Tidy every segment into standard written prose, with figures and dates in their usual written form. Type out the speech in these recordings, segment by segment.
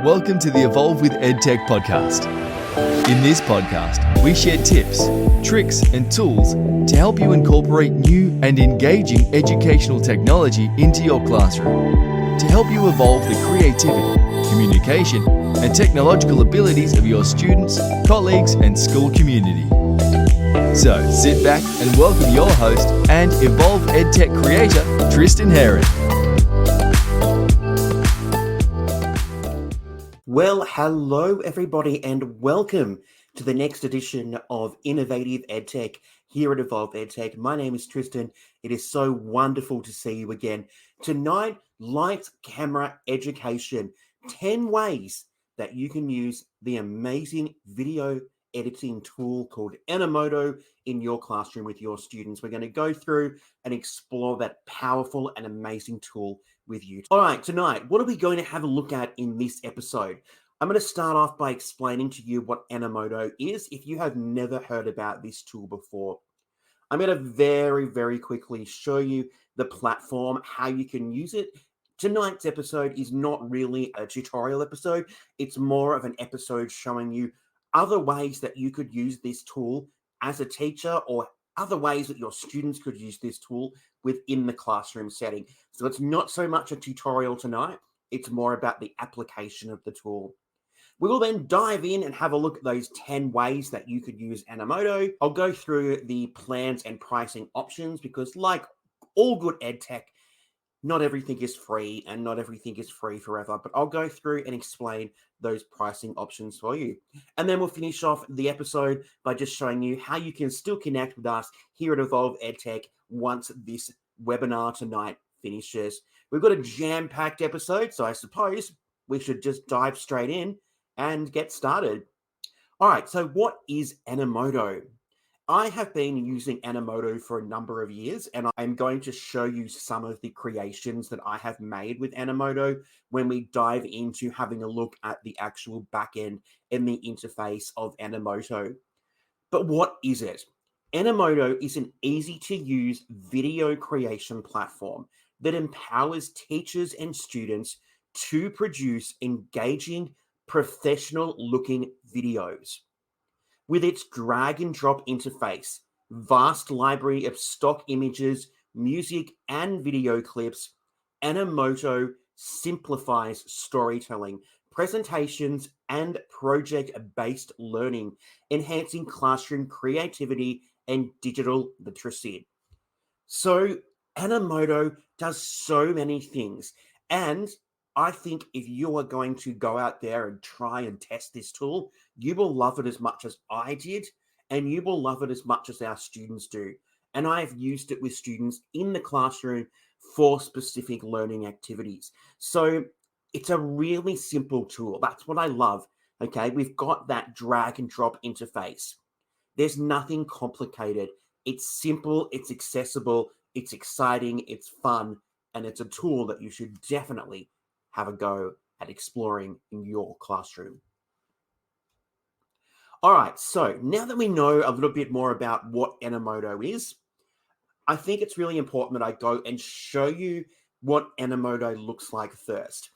Welcome to the Evolve EdTech podcast. In this podcast, we share tips, tricks, and tools to help you incorporate new and engaging educational technology into your classroom to help you evolve the creativity, communication, and technological abilities of your students, colleagues, and school community. So sit back and welcome your host and Evolve EdTech creator, Tristan Heron. Well, hello everybody and welcome to the next edition of Innovative EdTech here at Evolve EdTech. My name is Tristan. It is so wonderful to see you again. Tonight, lights, camera, education. 10 ways that you can use the amazing video editing tool called Animoto in your classroom with your students. We're going to go through and explore that powerful and amazing tool with you. All right, tonight, what are we going to have a look at in this episode? I'm going to start off by explaining to you what Animoto is if you have never heard about this tool before. I'm going to very quickly show you the platform, how you can use it. Tonight's episode is not really a tutorial episode. It's more of an episode showing you other ways that you could use this tool as a teacher or other ways that your students could use this tool within the classroom setting. So it's not so much a tutorial tonight. It's more about the application of the tool. We will then dive in and have a look at those 10 ways that you could use Animoto. I'll go through the plans and pricing options because like all good EdTech, not everything is free and not everything is free forever, but I'll go through and explain those pricing options for you. And then we'll finish off the episode by just showing you how you can still connect with us here at Evolve EdTech once this webinar tonight finishes. We've got a jam-packed episode, so I suppose we should just dive straight in and get started. All right, so what is Animoto? I have been using Animoto for a number of years, and I'm going to show you some of the creations that I have made with Animoto when we dive into having a look at the actual backend and the interface of Animoto. But what is it? Animoto is an easy-to-use video creation platform that empowers teachers and students to produce engaging, professional-looking videos. With its drag and drop interface, vast library of stock images, music, and video clips, Animoto simplifies storytelling, presentations, and project-based learning, enhancing classroom creativity and digital literacy. So Animoto does so many things, and I think if you are going to go out there and try and test this tool, you will love it as much as I did, and you will love it as much as our students do. And I have used it with students in the classroom for specific learning activities. So it's a really simple tool. That's what I love. Okay, we've got that drag and drop interface. There's nothing complicated. It's simple, it's accessible, it's exciting, it's fun, and it's a tool that you should definitely have a go at exploring in your classroom. All right, so now that we know a little bit more about what Animoto is, I think it's really important that I go and show you what Animoto looks like first.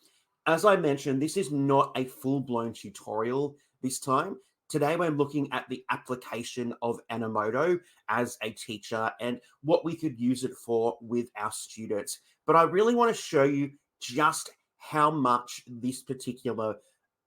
As I mentioned, this is not a full-blown tutorial this time. Today, we're looking at the application of Animoto as a teacher and what we could use it for with our students. But I really want to show you just how much this particular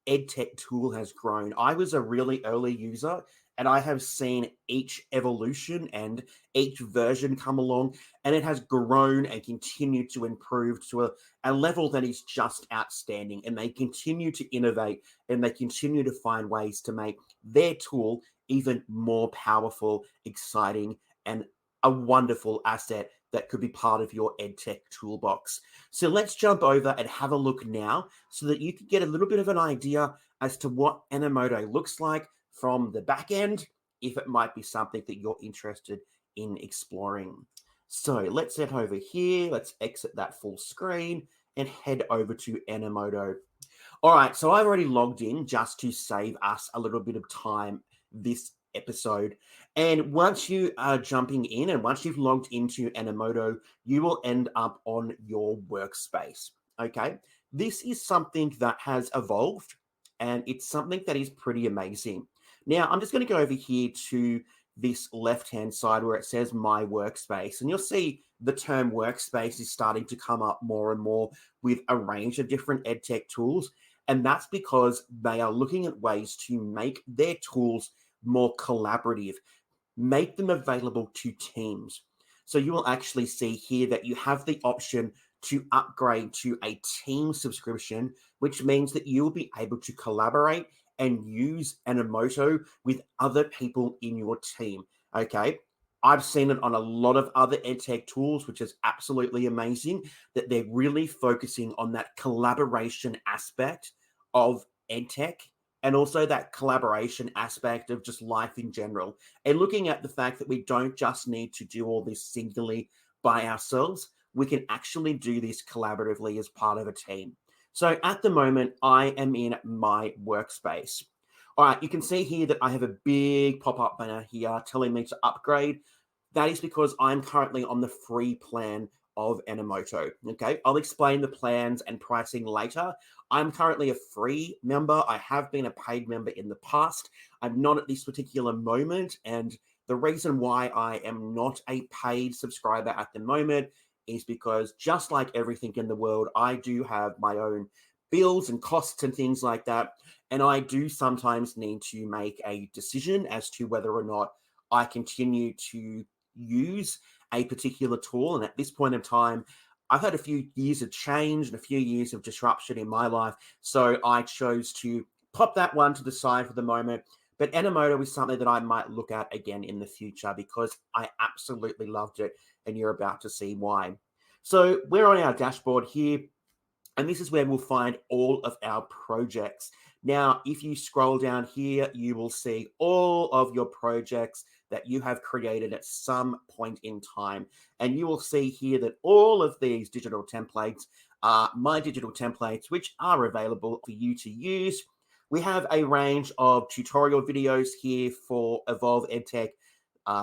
EdTech tool has grown. I was a really early user and I have seen each evolution and each version come along, and it has grown and continued to improve to a level that is just outstanding. And they continue to innovate and they continue to find ways to make their tool even more powerful, exciting, and a wonderful asset that could be part of your EdTech toolbox. So let's jump over and have a look now so that you can get a little bit of an idea as to what Animoto looks like from the back end, if it might be something that you're interested in exploring. So let's head over here. Let's exit that full screen and head over to Animoto. All right, so I've already logged in just to save us a little bit of time this episode. And once you are jumping in and once you've logged into Animoto, you will end up on your workspace. Okay. This is something that has evolved and it's something that is pretty amazing. Now, I'm just going to go over here to this left-hand side where it says My Workspace, and you'll see the term workspace is starting to come up more and more with a range of different EdTech tools. And that's because they are looking at ways to make their tools more collaborative, make them available to teams. So you will actually see here that you have the option to upgrade to a team subscription, which means that you will be able to collaborate and use Animoto with other people in your team. Okay. I've seen it on a lot of other EdTech tools, which is absolutely amazing that they're really focusing on that collaboration aspect of EdTech and also that collaboration aspect of just life in general. And looking at the fact that we don't just need to do all this singularly by ourselves, we can actually do this collaboratively as part of a team. So at the moment, I am in my workspace. All right, you can see here that I have a big pop-up banner here telling me to upgrade. That is because I'm currently on the free plan of Animoto. Okay, I'll explain the plans and pricing later. I'm currently a free member. I have been a paid member in the past. I'm not at this particular moment. And the reason why I am not a paid subscriber at the moment is because just like everything in the world, I do have my own bills and costs and things like that. And I do sometimes need to make a decision as to whether or not I continue to use a particular tool. And at this point in time, I've had a few years of change and a few years of disruption in my life. So I chose to pop that one to the side for the moment. But Animoto is something that I might look at again in the future because I absolutely loved it. And you're about to see why. So we're on our dashboard here. And this is where we'll find all of our projects. Now, if you scroll down here, you will see all of your projects that you have created at some point in time. And you will see here that all of these digital templates are my digital templates, which are available for you to use. We have a range of tutorial videos here for Evolve EdTech.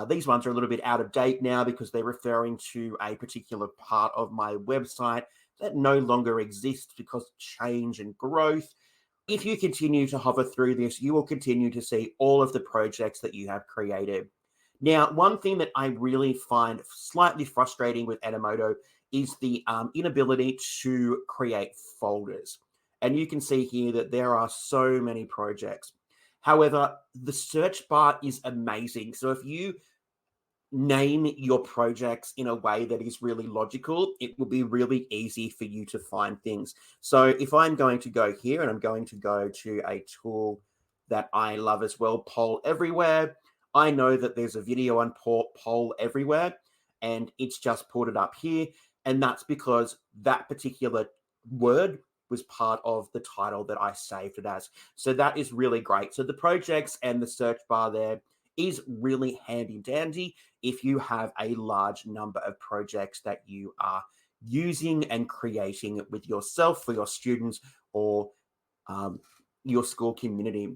These ones are a little bit out of date now because they're referring to a particular part of my website that no longer exists because of change and growth. If you continue to hover through this, you will continue to see all of the projects that you have created. Now, one thing that I really find slightly frustrating with Animoto is the inability to create folders. And you can see here that there are so many projects. However, the search bar is amazing. So if you name your projects in a way that is really logical, it will be really easy for you to find things. So if I'm going to go here and I'm going to go to a tool that I love as well, Poll Everywhere, I know that there's a video on Poll Everywhere and it's just put it up here. And that's because that particular word was part of the title that I saved it as. So that is really great. So the projects and the search bar there is really handy dandy if you have a large number of projects that you are using and creating with yourself, for your students, or your school community.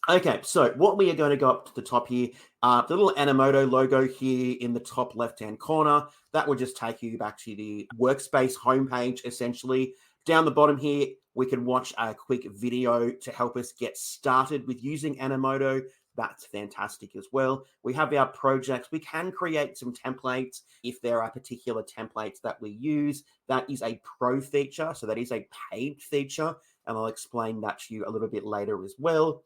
Okay, so what we are going to go up to the top here, the little Animoto logo here in the top left-hand corner, that will just take you back to the workspace homepage, essentially. Down the bottom here, we can watch a quick video to help us get started with using Animoto. That's fantastic as well. We have our projects. We can create some templates if there are particular templates that we use. That is a pro feature, so that is a paid feature, and I'll explain that to you a little bit later as well.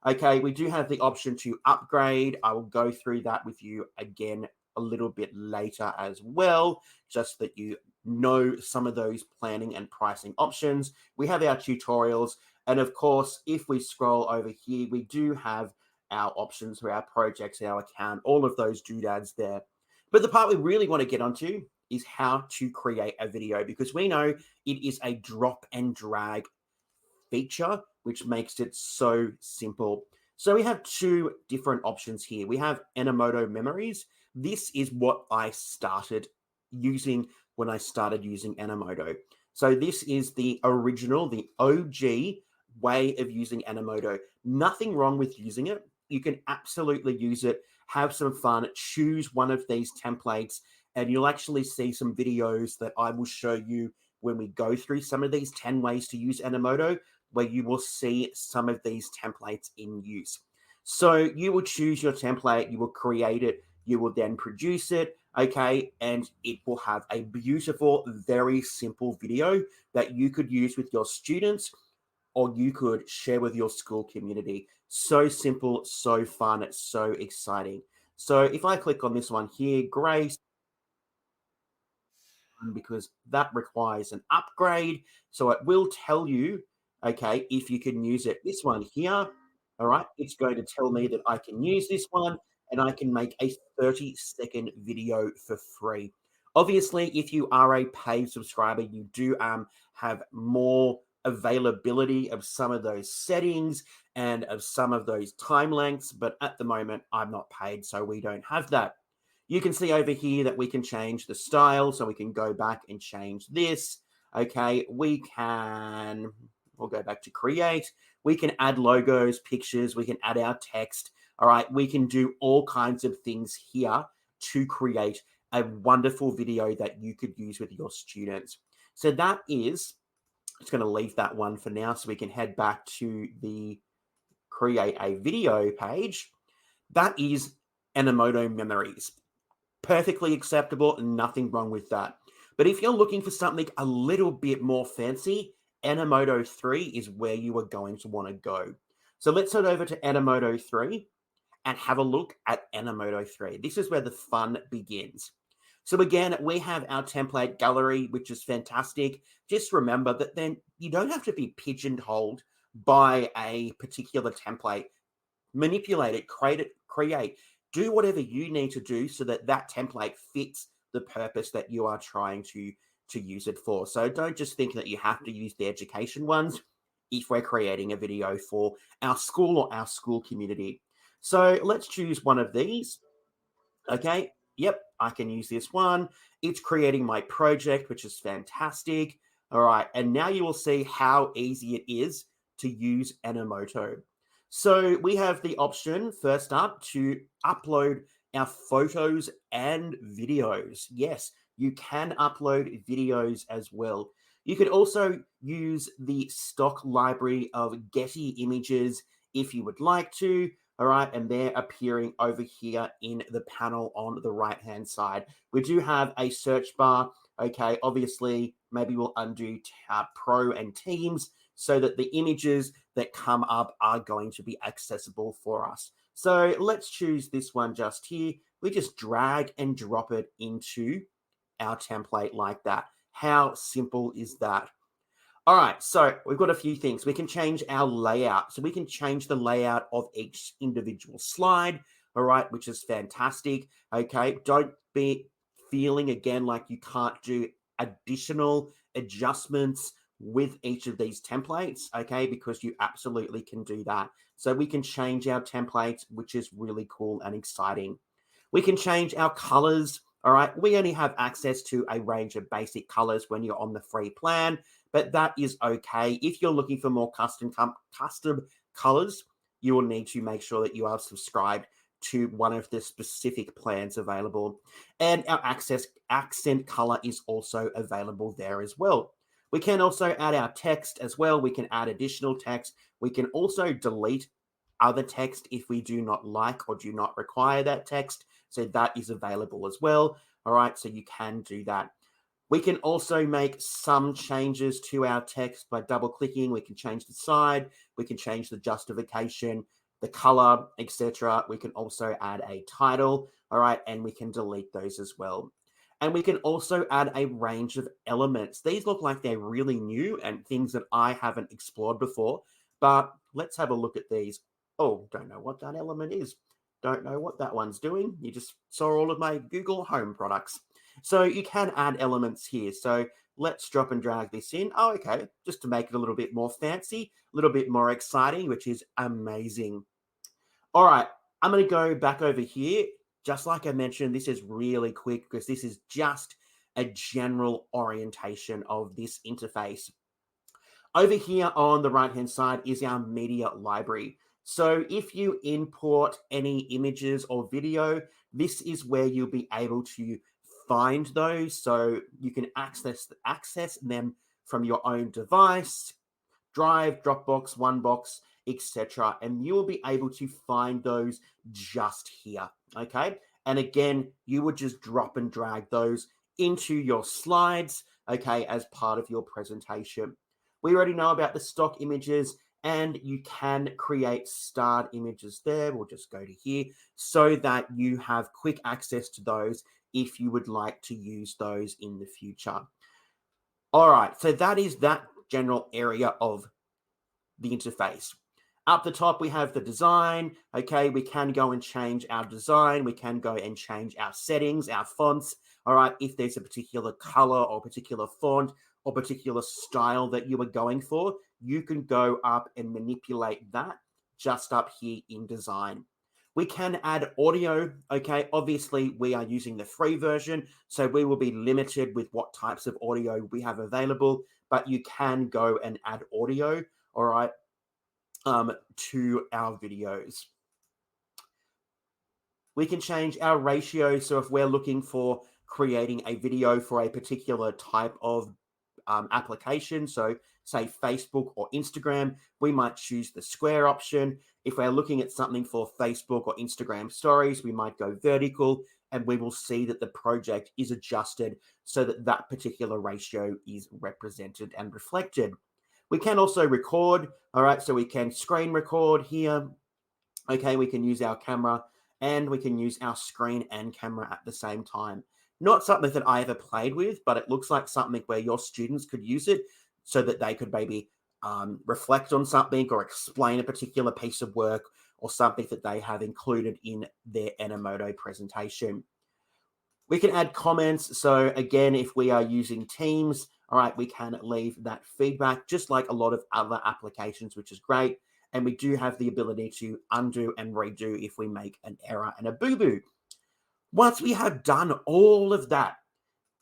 Okay, we do have the option to upgrade. I will go through that with you again a little bit later as well, just that you know some of those planning and pricing options. We have our tutorials. And of course, if we scroll over here, we do have our options for our projects, our account, all of those doodads there. But the part we really want to get onto is how to create a video, because we know it is a drop and drag feature, which makes it so simple. So we have two different options here. We have Animoto Memories. This is what I started using when I started using Animoto. So this is the original, the OG way of using Animoto. Nothing wrong with using it. You can absolutely use it, have some fun, choose one of these templates, and you'll actually see some videos that I will show you when we go through some of these 10 ways to use Animoto, where you will see some of these templates in use. So you will choose your template, you will create it, you will then produce it, okay, and it will have a beautiful, very simple video that you could use with your students or you could share with your school community. So simple, so fun, so exciting. So if I click on this one here, Grace, because that requires an upgrade. So it will tell you, okay, if you can use it. This one here, all right, it's going to tell me that I can use this one and I can make a 30-second video for free. Obviously, if you are a paid subscriber, you do have more availability of some of those settings and of some of those time lengths, but at the moment, I'm not paid, so we don't have that. You can see over here that we can change the style, so we can go back and change this. Okay, we'll go back to create. We can add logos, pictures, we can add our text. All right, we can do all kinds of things here to create a wonderful video that you could use with your students. So that is, it's going to leave that one for now so we can head back to the create a video page. That is Animoto Memories. Perfectly acceptable, nothing wrong with that. But if you're looking for something a little bit more fancy, Animoto 3 is where you are going to want to go. So let's head over to Animoto 3 and have a look at Animoto 3. This is where the fun begins. So again, we have our template gallery, which is fantastic. Just remember that then you don't have to be pigeonholed by a particular template. Manipulate it, create. Do whatever you need to do so that that template fits the purpose that you are trying to use it for. So don't just think that you have to use the education ones if we're creating a video for our school or our school community. So let's choose one of these. Okay, yep, I can use this one. It's creating my project, which is fantastic. All right, and now you will see how easy it is to use Animoto. So we have the option, first up, to upload our photos and videos. Yes, you can upload videos as well. You could also use the stock library of Getty images if you would like to. All right, and they're appearing over here in the panel on the right-hand side. We do have a search bar. Okay, obviously, maybe we'll undo Pro and Teams so that the images that come up are going to be accessible for us. So let's choose this one just here. We just drag and drop it into our template like that. How simple is that? All right, so we've got a few things. We can change our layout. So we can change the layout of each individual slide, all right, which is fantastic. Okay, don't be feeling again like you can't do additional adjustments with each of these templates, okay, because you absolutely can do that. So we can change our templates, which is really cool and exciting. We can change our colors. All right, we only have access to a range of basic colors when you're on the free plan, but that is okay. If you're looking for more custom colors, you will need to make sure that you are subscribed to one of the specific plans available. And our accent color is also available there as well. We can also add our text as well. We can add additional text. We can also delete other text if we do not like or do not require that text. So that is available as well. All right, so you can do that. We can also make some changes to our text by double clicking. We can change the side, we can change the justification, the color, etc. We can also add a title, all right, and we can delete those as well. And we can also add a range of elements. These look like they're really new and things that I haven't explored before, but let's have a look at these. Oh, don't know what that element is. Don't know what that one's doing. You just saw all of my Google Home products. So you can add elements here. So let's drop and drag this in. Oh, okay. Just to make it a little bit more fancy, a little bit more exciting, which is amazing. All right. I'm going to go back over here. Just like I mentioned, this is really quick because this is just a general orientation of this interface. Over here on the right-hand side is our media library. So if you import any images or video, this is where you'll be able to find those. So you can access them from your own device, Drive, Dropbox, OneBox, etc. And you will be able to find those just here, okay? And again, you would just drop and drag those into your slides, okay, as part of your presentation. We already know about the stock images, and you can create starred images there. We'll just go to here so that you have quick access to those if you would like to use those in the future. All right, so that is that general area of the interface. Up the top, we have the design. Okay, we can go and change our design. We can go and change our settings, our fonts. All right, if there's a particular color or particular font or particular style that you are going for, you can go up and manipulate that just up here in design. We can add audio. Okay, obviously we are using the free version, so we will be limited with what types of audio we have available, but you can go and add audio, all right, to our videos. We can change our ratio. So if we're looking for creating a video for a particular type of application, so say Facebook or Instagram, we might choose the square option. If we're looking at something for Facebook or Instagram stories, we might go vertical, and we will see that the project is adjusted so that that particular ratio is represented and reflected. We can also record, all right, so we can screen record here. Okay, we can use our camera, and we can use our screen and camera at the same time. Not something that I ever played with, but it looks like something where your students could use it so that they could maybe reflect on something or explain a particular piece of work or something that they have included in their Animoto presentation. We can add comments. So again, if we are using Teams, all right, we can leave that feedback just like a lot of other applications, which is great. And we do have the ability to undo and redo if we make an error and a boo-boo. Once we have done all of that,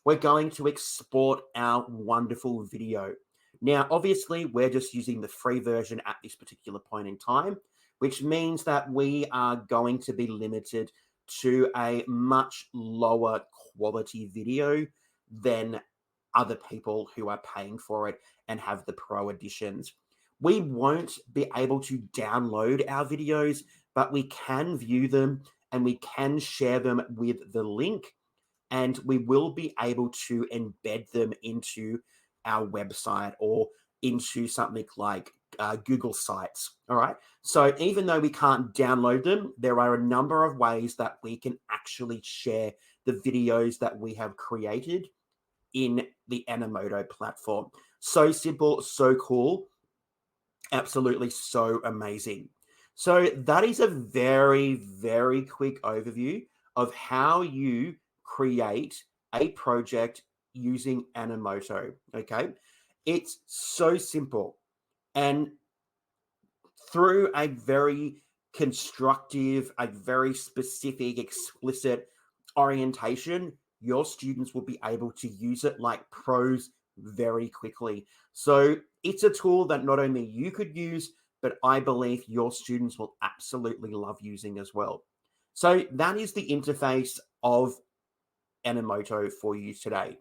we're going to export our wonderful video. Now, obviously, we're just using the free version at this particular point in time, which means that we are going to be limited to a much lower quality video than other people who are paying for it and have the pro editions. We won't be able to download our videos, but we can view them and we can share them with the link, and we will be able to embed them into our website or into something like Google Sites. All right. So even though we can't download them, there are a number of ways that we can actually share the videos that we have created in the Animoto platform. So simple, so cool. Absolutely so amazing. So that is a very, very quick overview of how you create a project using Animoto. Okay. It's so simple. And through a very constructive, a very specific, explicit orientation, your students will be able to use it like pros very quickly. So it's a tool that not only you could use, but I believe your students will absolutely love using as well. So that is the interface of Animoto for you today.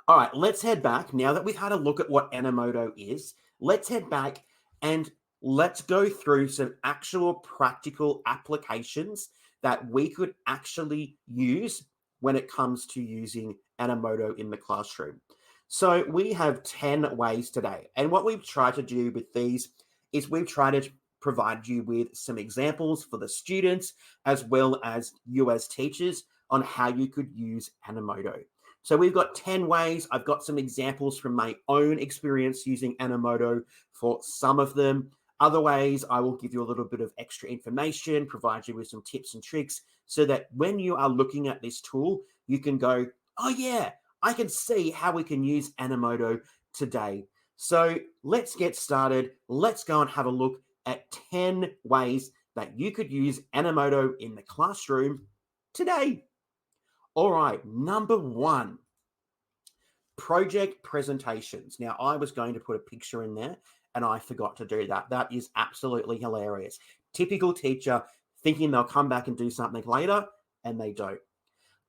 All right, let's head back. Now that we've had a look at what Animoto is, let's head back and let's go through some actual practical applications that we could actually use when it comes to using Animoto in the classroom. So we have 10 ways today. And what we've tried to do with these is we've tried to provide you with some examples for the students as well as you as teachers on how you could use Animoto. So we've got 10 ways. I've got some examples from my own experience using Animoto for some of them. Other ways, I will give you a little bit of extra information, provide you with some tips and tricks so that when you are looking at this tool, you can go, oh yeah, I can see how we can use Animoto today. So let's get started. Let's go and have a look at 10 ways that you could use Animoto in the classroom today. All right, number 1, project presentations. Now, I was going to put a picture in there and I forgot to do that. That is absolutely hilarious. Typical teacher thinking they'll come back and do something later and they don't.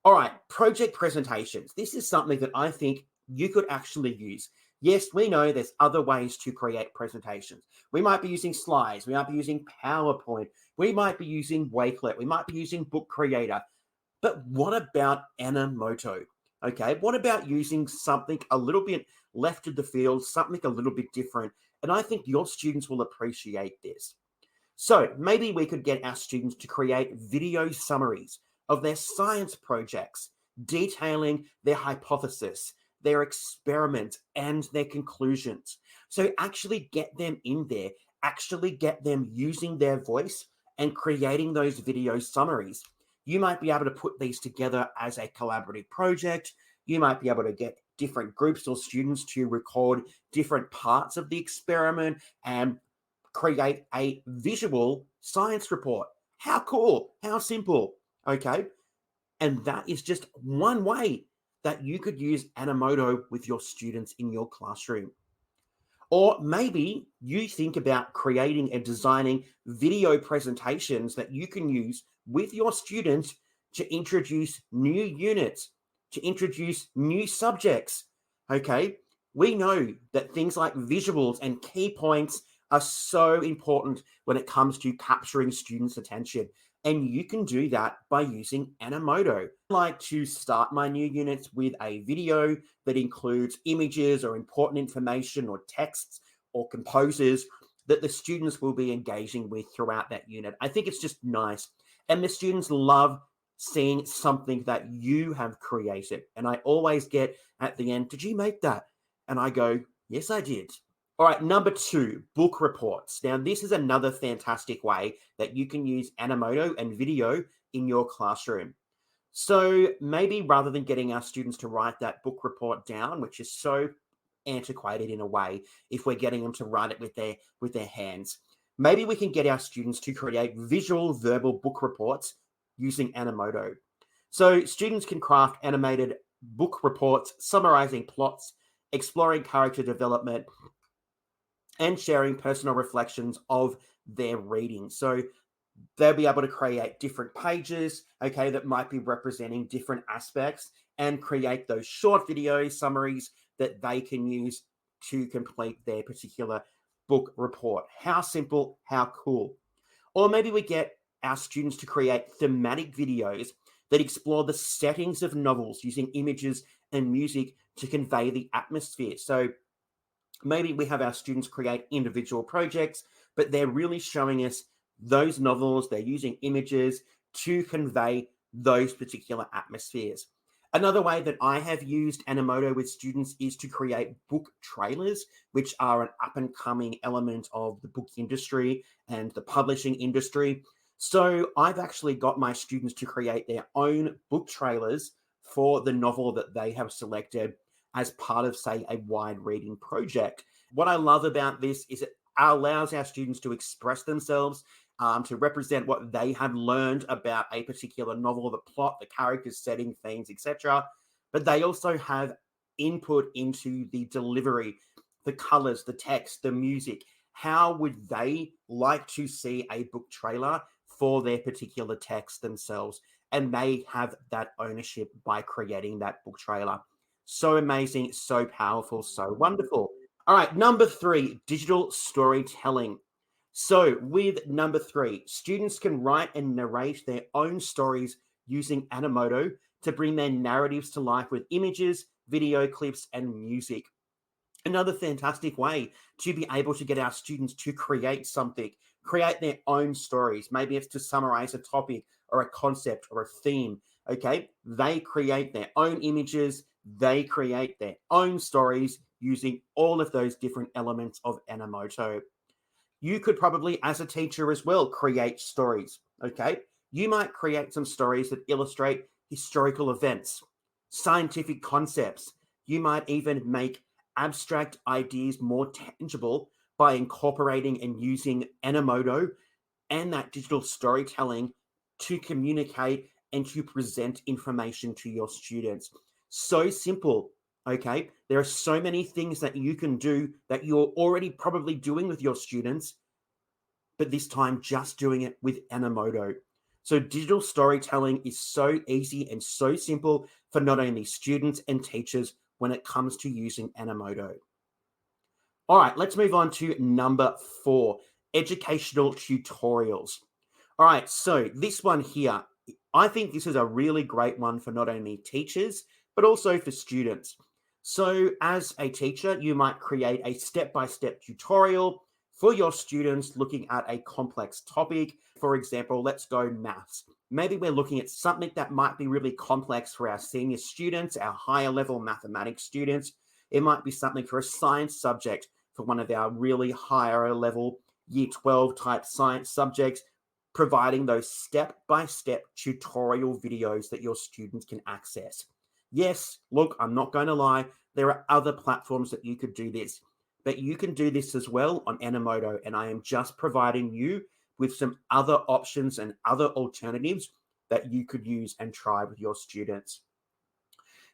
All right, project presentations. This is something that I think you could actually use. Yes, we know there's other ways to create presentations. We might be using slides. We might be using PowerPoint. We might be using Wakelet. We might be using Book Creator. But what about Animoto? Okay, what about using something a little bit left of the field, something a little bit different? And I think your students will appreciate this. So maybe we could get our students to create video summaries of their science projects, detailing their hypothesis, their experiment, and their conclusions. So actually get them in there, actually get them using their voice and creating those video summaries. You might be able to put these together as a collaborative project. You might be able to get different groups or students to record different parts of the experiment and create a visual science report. How cool, how simple, okay? And that is just one way that you could use Animoto with your students in your classroom. Or maybe you think about creating and designing video presentations that you can use with your students to introduce new units, to introduce new subjects. Okay, we know that things like visuals and key points are so important when it comes to capturing students' attention. And you can do that by using Animoto. I like to start my new units with a video that includes images or important information or texts or composers that the students will be engaging with throughout that unit. I think it's just nice. And the students love seeing something that you have created. And I always get at the end, did you make that? And I go, yes, I did. All right, number 2, book reports. Now, this is another fantastic way that you can use Animoto and video in your classroom. So maybe rather than getting our students to write that book report down, which is so antiquated in a way, if we're getting them to write it with their hands, maybe we can get our students to create visual verbal book reports using Animoto. So students can craft animated book reports summarizing plots, exploring character development, and sharing personal reflections of their reading. So they'll be able to create different pages, okay, that might be representing different aspects and create those short video summaries that they can use to complete their particular book report. How simple, how cool. Or maybe we get our students to create thematic videos that explore the settings of novels using images and music to convey the atmosphere. So maybe we have our students create individual projects, but they're really showing us those novels. They're using images to convey those particular atmospheres. Another way that I have used Animoto with students is to create book trailers, which are an up and coming element of the book industry and the publishing industry. So I've actually got my students to create their own book trailers for the novel that they have selected as part of, say, a wide reading project. What I love about this is it allows our students to express themselves, to represent what they have learned about a particular novel, the plot, the characters, setting, themes, etc. But they also have input into the delivery, the colors, the text, the music. How would they like to see a book trailer for their particular text themselves? And they have that ownership by creating that book trailer. So amazing, so powerful, so wonderful. All right, number 3, digital storytelling. So with number 3, students can write and narrate their own stories using Animoto to bring their narratives to life with images, video clips, and music. Another fantastic way to be able to get our students to create something, create their own stories. Maybe it's to summarize a topic or a concept or a theme. Okay, they create their own images, they create their own stories using all of those different elements of Animoto. You could probably, as a teacher as well, create stories. Okay, you might create some stories that illustrate historical events, scientific concepts. You might even make abstract ideas more tangible by incorporating and using Animoto and that digital storytelling to communicate and to present information to your students. So simple, okay? There are so many things that you can do that you're already probably doing with your students, but this time just doing it with Animoto. So digital storytelling is so easy and so simple for not only students and teachers when it comes to using Animoto. All right, let's move on to number 4, educational tutorials. All right, so this one here, I think this is a really great one for not only teachers, but also for students. So as a teacher, you might create a step-by-step tutorial for your students looking at a complex topic. For example, let's go maths. Maybe we're looking at something that might be really complex for our senior students, our higher level mathematics students. It might be something for a science subject for one of our really higher level year 12 type science subjects, providing those step-by-step tutorial videos that your students can access. Yes, look, I'm not going to lie, there are other platforms that you could do this, but you can do this as well on Animoto, and I am just providing you with some other options and other alternatives that you could use and try with your students.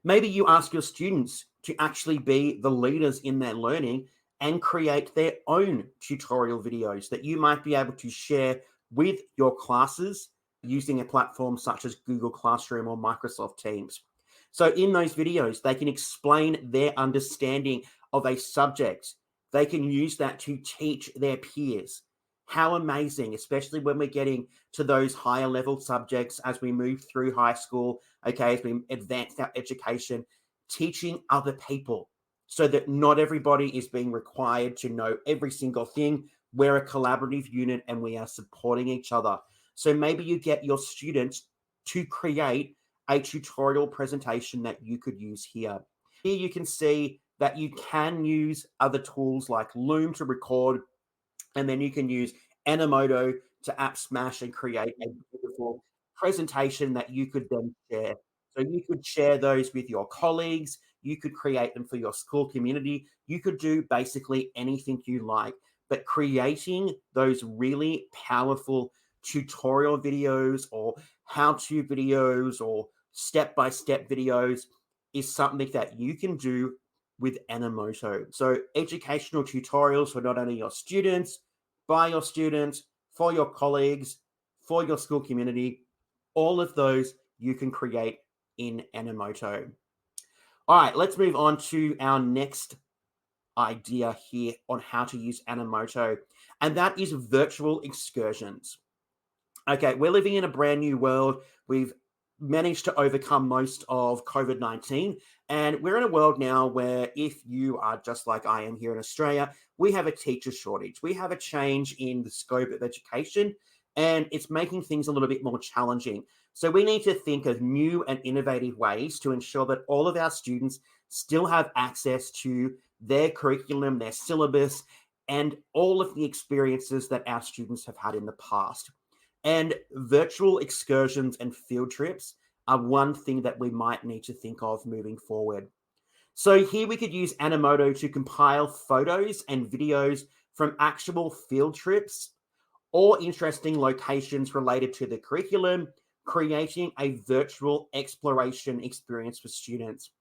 Maybe you ask your students to actually be the leaders in their learning and create their own tutorial videos that you might be able to share with your classes using a platform such as Google Classroom or Microsoft Teams. So in those videos, they can explain their understanding of a subject. They can use that to teach their peers. How amazing, especially when we're getting to those higher level subjects as we move through high school, okay, as we advance our education, teaching other people so that not everybody is being required to know every single thing. We're a collaborative unit and we are supporting each other. So maybe you get your students to create a tutorial presentation that you could use here. Here you can see that you can use other tools like Loom to record, and then you can use Animoto to app smash and create a beautiful presentation that you could then share. So you could share those with your colleagues. You could create them for your school community. You could do basically anything you like. But creating those really powerful tutorial videos or how-to videos or step-by-step videos is something that you can do with Animoto. So educational tutorials for not only your students, by your students, for your colleagues, for your school community, all of those you can create in Animoto. All right, let's move on to our next idea here on how to use Animoto, and that is virtual excursions. Okay, we're living in a brand new world. We've managed to overcome most of COVID-19, and we're in a world now where if you are just like I am here in Australia, we have a teacher shortage. We have a change in the scope of education, and it's making things a little bit more challenging. So we need to think of new and innovative ways to ensure that all of our students still have access to their curriculum, their syllabus, and all of the experiences that our students have had in the past. And virtual excursions and field trips are one thing that we might need to think of moving forward. So here we could use Animoto to compile photos and videos from actual field trips or interesting locations related to the curriculum, creating a virtual exploration experience for students.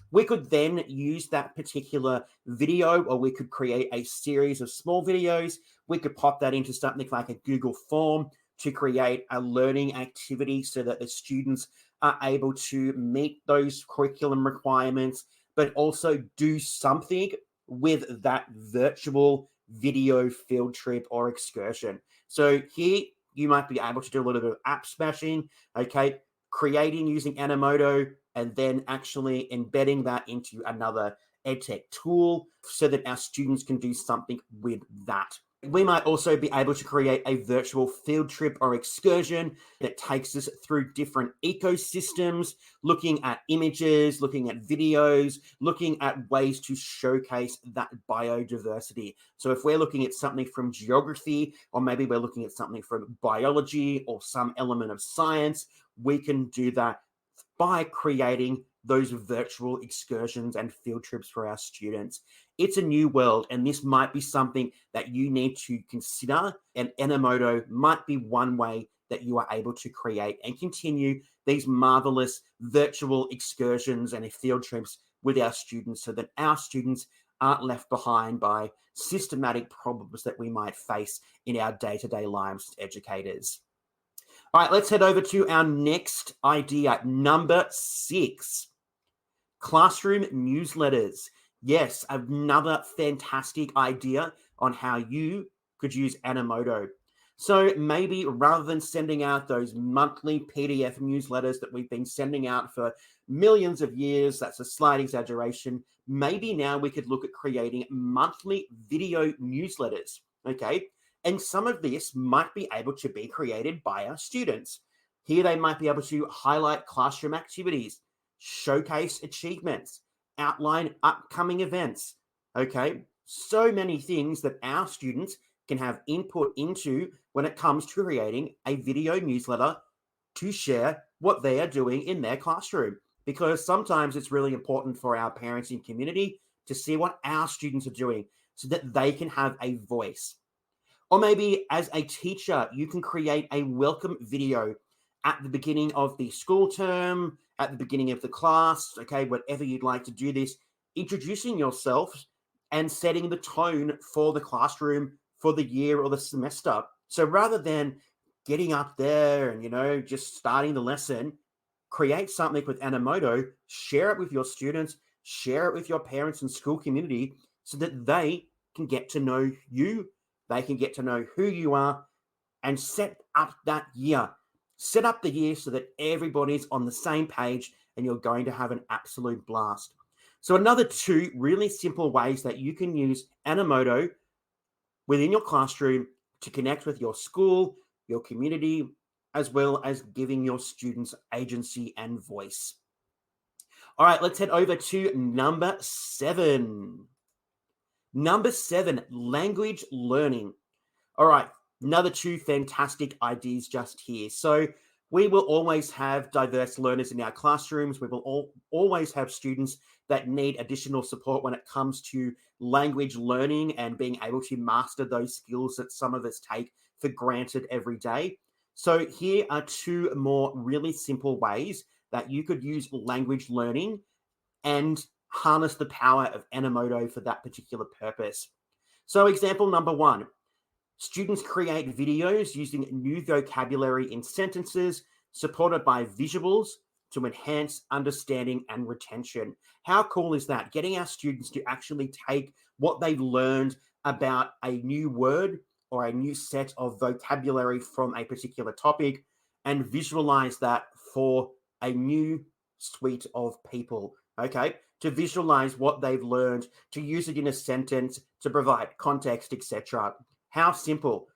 We could then use that particular video, or we could create a series of small videos. We could pop that into something like a Google form to create a learning activity so that the students are able to meet those curriculum requirements, but also do something with that virtual video field trip or excursion. So here you might be able to do a little bit of app smashing, okay, creating using Animoto, and then actually embedding that into another EdTech tool so that our students can do something with that. We might also be able to create a virtual field trip or excursion that takes us through different ecosystems, looking at images, looking at videos, looking at ways to showcase that biodiversity. So if we're looking at something from geography, or maybe we're looking at something from biology or some element of science, we can do that by creating those virtual excursions and field trips for our students. It's a new world, and this might be something that you need to consider, and Animoto might be one way that you are able to create and continue these marvelous virtual excursions and field trips with our students so that our students aren't left behind by systematic problems that we might face in our day-to-day lives as educators. All right, let's head over to our next idea, number 6. Classroom newsletters. Yes, another fantastic idea on how you could use Animoto. So maybe rather than sending out those monthly PDF newsletters that we've been sending out for millions of years, that's a slight exaggeration. Maybe now we could look at creating monthly video newsletters. Okay. And some of this might be able to be created by our students. Here they might be able to highlight classroom activities, showcase achievements, outline upcoming events. Okay. So many things that our students can have input into when it comes to creating a video newsletter to share what they are doing in their classroom. Because sometimes it's really important for our parenting community to see what our students are doing so that they can have a voice. Or maybe as a teacher, you can create a welcome video at the beginning of the school term, at the beginning of the class, okay, whatever you'd like to do this, introducing yourself and setting the tone for the classroom for the year or the semester. So rather than getting up there and, just starting the lesson, create something with Animoto, share it with your students, share it with your parents and school community so that they can get to know you, they can get to know who you are, and set up that year. Set up the year so that everybody's on the same page and you're going to have an absolute blast. So another 2 really simple ways that you can use Animoto within your classroom to connect with your school, your community, as well as giving your students agency and voice. All right, let's head over to number 7. Number 7, language learning. All right, another 2 fantastic ideas just here. So we will always have diverse learners in our classrooms. We will always have students that need additional support when it comes to language learning and being able to master those skills that some of us take for granted every day. So here are 2 more really simple ways that you could use language learning and harness the power of Animoto for that particular purpose. So example number 1, students create videos using new vocabulary in sentences supported by visuals to enhance understanding and retention. How cool is that? Getting our students to actually take what they've learned about a new word or a new set of vocabulary from a particular topic and visualize that for a new suite of people. Okay, to visualize what they've learned, to use it in a sentence, to provide context, etc. How simple,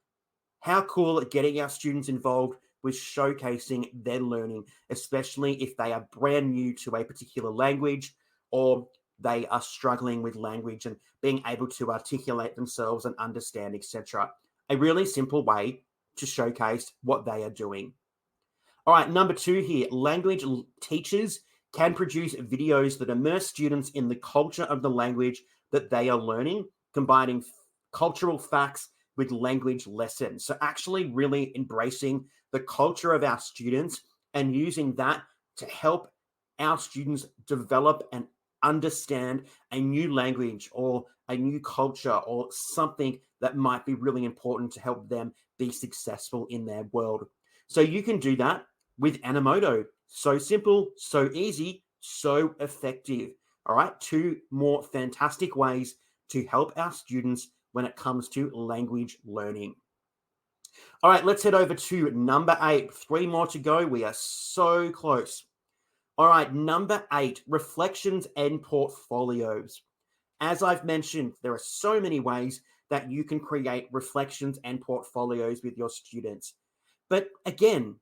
how cool at getting our students involved with showcasing their learning, especially if they are brand new to a particular language or they are struggling with language and being able to articulate themselves and understand, etc. A really simple way to showcase what they are doing. All right, number 2 here, language teachers can produce videos that immerse students in the culture of the language that they are learning, combining cultural facts with language lessons. So actually really embracing the culture of our students and using that to help our students develop and understand a new language or a new culture or something that might be really important to help them be successful in their world. So you can do that with Animoto. So simple, so easy, so effective. All right, 2 more fantastic ways to help our students when it comes to language learning. All right, let's head over to number 8. 3 more to go. We are so close. All right, number 8, reflections and portfolios. As I've mentioned, there are so many ways that you can create reflections and portfolios with your students. But again,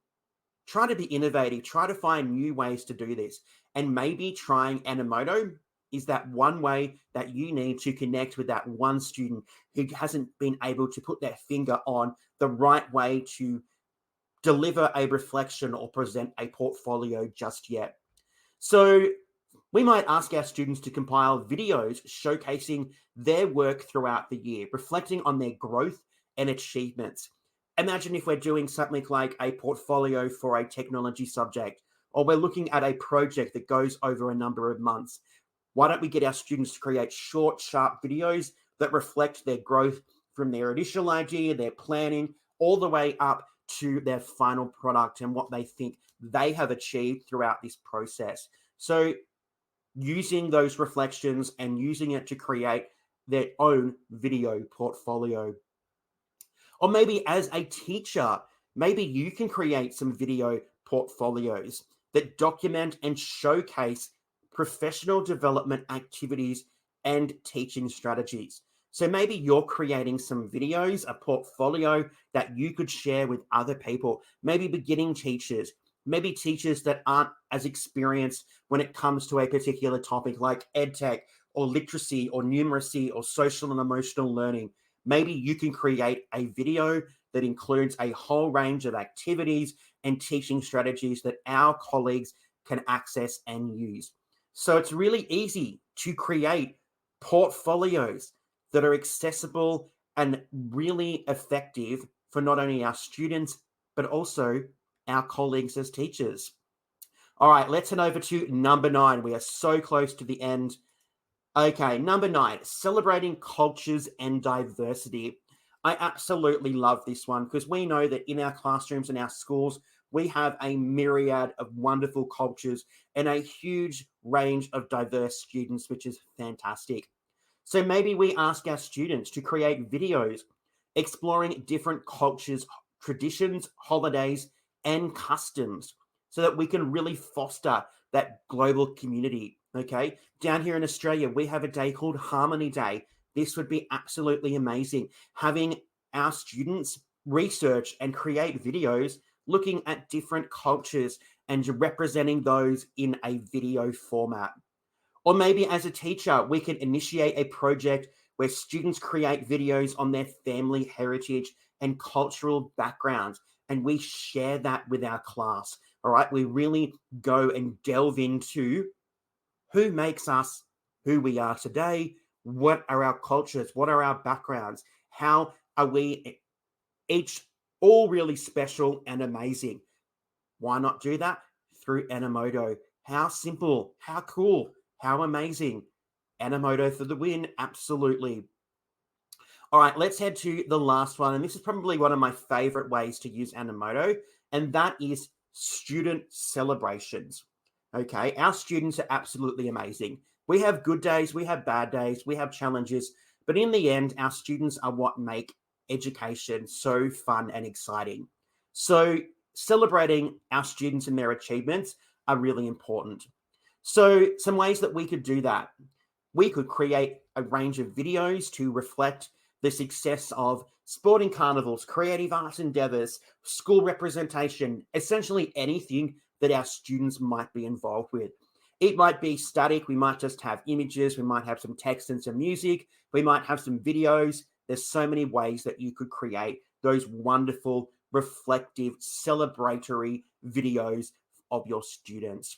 try to be innovative, try to find new ways to do this. And maybe trying Animoto is that one way that you need to connect with that one student who hasn't been able to put their finger on the right way to deliver a reflection or present a portfolio just yet. So we might ask our students to compile videos showcasing their work throughout the year, reflecting on their growth and achievements. Imagine if we're doing something like a portfolio for a technology subject, or we're looking at a project that goes over a number of months. Why don't we get our students to create short, sharp videos that reflect their growth from their initial idea, their planning, all the way up to their final product and what they think they have achieved throughout this process. So using those reflections and using it to create their own video portfolio. Or maybe as a teacher, maybe you can create some video portfolios that document and showcase professional development activities and teaching strategies. So maybe you're creating some videos, a portfolio that you could share with other people, maybe beginning teachers, maybe teachers that aren't as experienced when it comes to a particular topic like EdTech or literacy or numeracy or social and emotional learning. Maybe you can create a video that includes a whole range of activities and teaching strategies that our colleagues can access and use. So it's really easy to create portfolios that are accessible and really effective for not only our students, but also our colleagues as teachers. All right, let's head over to number 9. We are so close to the end. Okay, number 9, celebrating cultures and diversity. I absolutely love this one because we know that in our classrooms and our schools, we have a myriad of wonderful cultures and a huge range of diverse students, which is fantastic. So maybe we ask our students to create videos exploring different cultures, traditions, holidays, and customs so that we can really foster that global community. Okay. Down here in Australia, we have a day called Harmony Day. This would be absolutely amazing. Having our students research and create videos looking at different cultures and representing those in a video format. Or maybe as a teacher, we can initiate a project where students create videos on their family heritage and cultural backgrounds, and we share that with our class. All right. We really go and delve into who makes us who we are today. What are our cultures? What are our backgrounds? How are we each all really special and amazing? Why not do that through Animoto? How simple, how cool, how amazing. Animoto for the win, absolutely. All right, let's head to the last one. And this is probably one of my favorite ways to use Animoto, and that is student celebrations. Okay, our students are absolutely amazing. We have good days, we have bad days, we have challenges, but in the end, our students are what make education so fun and exciting. So celebrating our students and their achievements are really important. So some ways that we could do that. We could create a range of videos to reflect the success of sporting carnivals, creative arts endeavors, school representation, essentially anything that our students might be involved with. It might be static. We might just have images. We might have some text and some music. We might have some videos. There's so many ways that you could create those wonderful, reflective, celebratory videos of your students.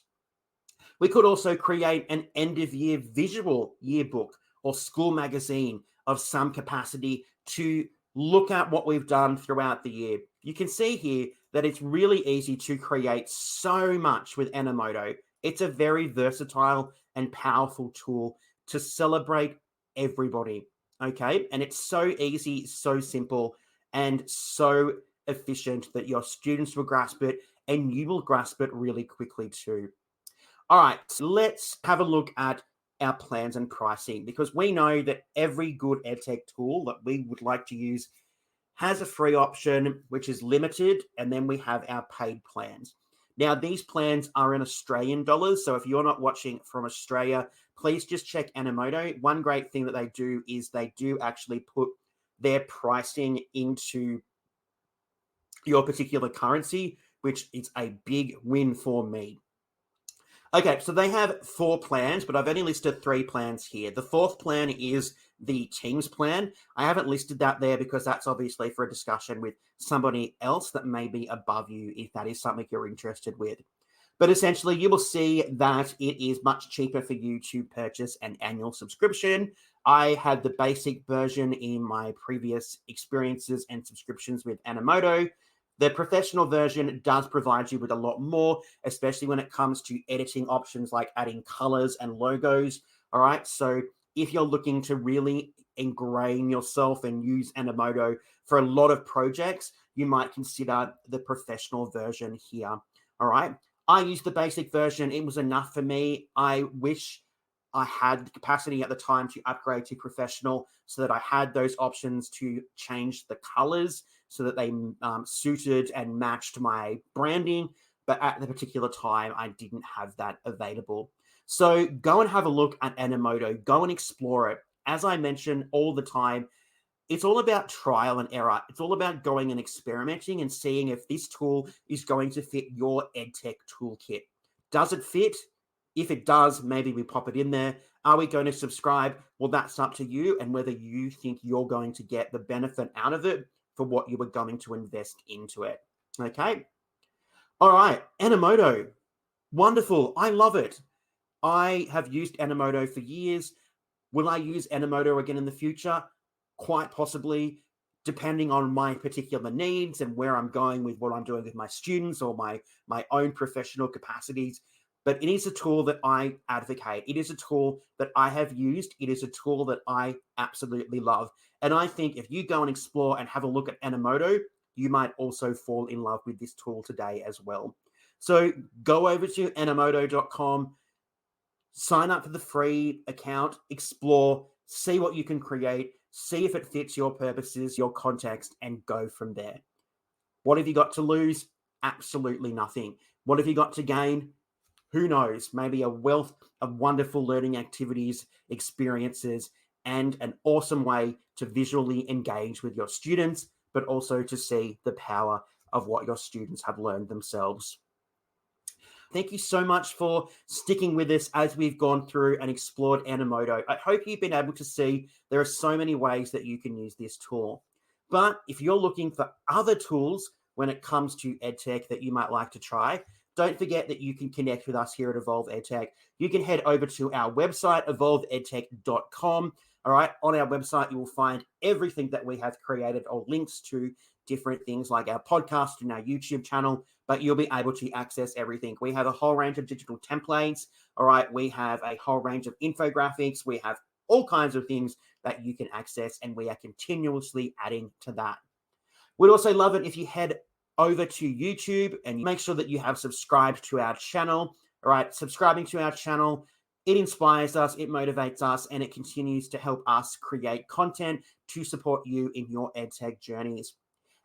We could also create an end-of-year visual yearbook or school magazine of some capacity to look at what we've done throughout the year. You can see here that it's really easy to create so much with Animoto. It's a very versatile and powerful tool to celebrate everybody, okay? And it's so easy, so simple, and so efficient that your students will grasp it and you will grasp it really quickly too. All right, so let's have a look at our plans and pricing because we know that every good EdTech tool that we would like to use has a free option, which is limited, and then we have our paid plans. Now, these plans are in Australian dollars, so if you're not watching from Australia, please just check Animoto. One great thing that they do is they do actually put their pricing into your particular currency, which is a big win for me. Okay, so they have 4 plans, but I've only listed 3 plans here. The 4th plan is the Teams plan. I haven't listed that there because that's obviously for a discussion with somebody else that may be above you if that is something you're interested with. But essentially, you will see that it is much cheaper for you to purchase an annual subscription. I had the basic version in my previous experiences and subscriptions with Animoto. The professional version does provide you with a lot more, especially when it comes to editing options like adding colors and logos. All right. So if you're looking to really ingrain yourself and use Animoto for a lot of projects, you might consider the professional version here. All right. I used the basic version. It was enough for me. I wish I had the capacity at the time to upgrade to professional so that I had those options to change the colors so that they suited and matched my branding. But at the particular time, I didn't have that available. So go and have a look at Animoto. Go and explore it. As I mention all the time, it's all about trial and error. It's all about going and experimenting and seeing if this tool is going to fit your EdTech toolkit. Does it fit? If it does, maybe we pop it in there. Are we going to subscribe? Well, that's up to you and whether you think you're going to get the benefit out of it for what you were going to invest into it. Okay. All right. Animoto. Wonderful. I love it. I have used Animoto for years. Will I use Animoto again in the future? Quite possibly, depending on my particular needs and where I'm going with what I'm doing with my students or my own professional capacities. But it is a tool that I advocate. It is a tool that I have used. It is a tool that I absolutely love. And I think if you go and explore and have a look at Animoto, you might also fall in love with this tool today as well. So go over to animoto.com, sign up for the free account, explore, see what you can create, see if it fits your purposes, your context, and go from there. What have you got to lose? Absolutely nothing. What have you got to gain? Who knows? Maybe a wealth of wonderful learning activities, experiences, and an awesome way to visually engage with your students, but also to see the power of what your students have learned themselves. Thank you so much for sticking with us as we've gone through and explored Animoto. I hope you've been able to see there are so many ways that you can use this tool. But if you're looking for other tools when it comes to EdTech that you might like to try, don't forget that you can connect with us here at Evolve EdTech. You can head over to our website, evolveedtech.com. All right, on our website, you will find everything that we have created or links to different things like our podcast and our YouTube channel, but you'll be able to access everything. We have a whole range of digital templates. All right, we have a whole range of infographics. We have all kinds of things that you can access, and we are continuously adding to that. We'd also love it if you head over to YouTube and make sure that you have subscribed to our channel. All right, subscribing to our channel, it inspires us, it motivates us, and it continues to help us create content to support you in your EdTech journeys.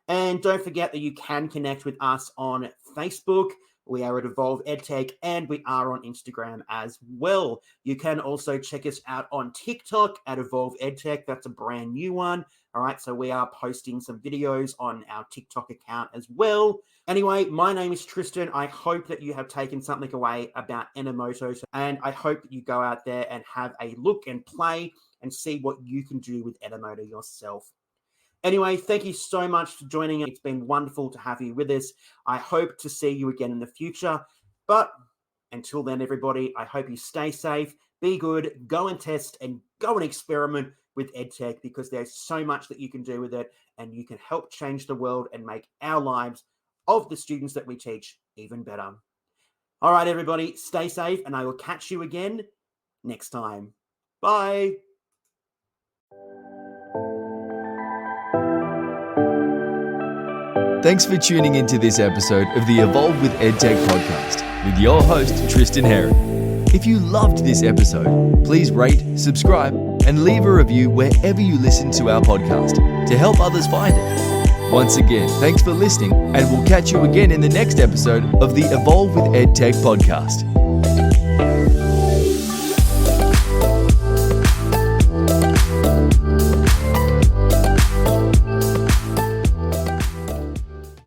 And don't forget that you can connect with us on Facebook. We are at Evolve EdTech, and we are on Instagram as well. You can also check us out on TikTok at Evolve EdTech. That's a brand new one. All right, so we are posting some videos on our TikTok account as well. Anyway, my name is Tristan. I hope that you have taken something away about Animoto, and I hope that you go out there and have a look and play and see what you can do with Animoto yourself. Anyway, thank you so much for joining. It's been wonderful to have you with us. I hope to see you again in the future. But until then, everybody, I hope you stay safe, be good, go and test, and go and experiment with EdTech, because there's so much that you can do with it, and you can help change the world and make our lives of the students that we teach even better. All right, everybody, stay safe, and I will catch you again next time. Bye. Thanks for tuning into this episode of the Evolve with EdTech podcast with your host, Tristan Herron. If you loved this episode, please rate, subscribe, and leave a review wherever you listen to our podcast to help others find it. Once again, thanks for listening, and we'll catch you again in the next episode of the Evolve with EdTech podcast.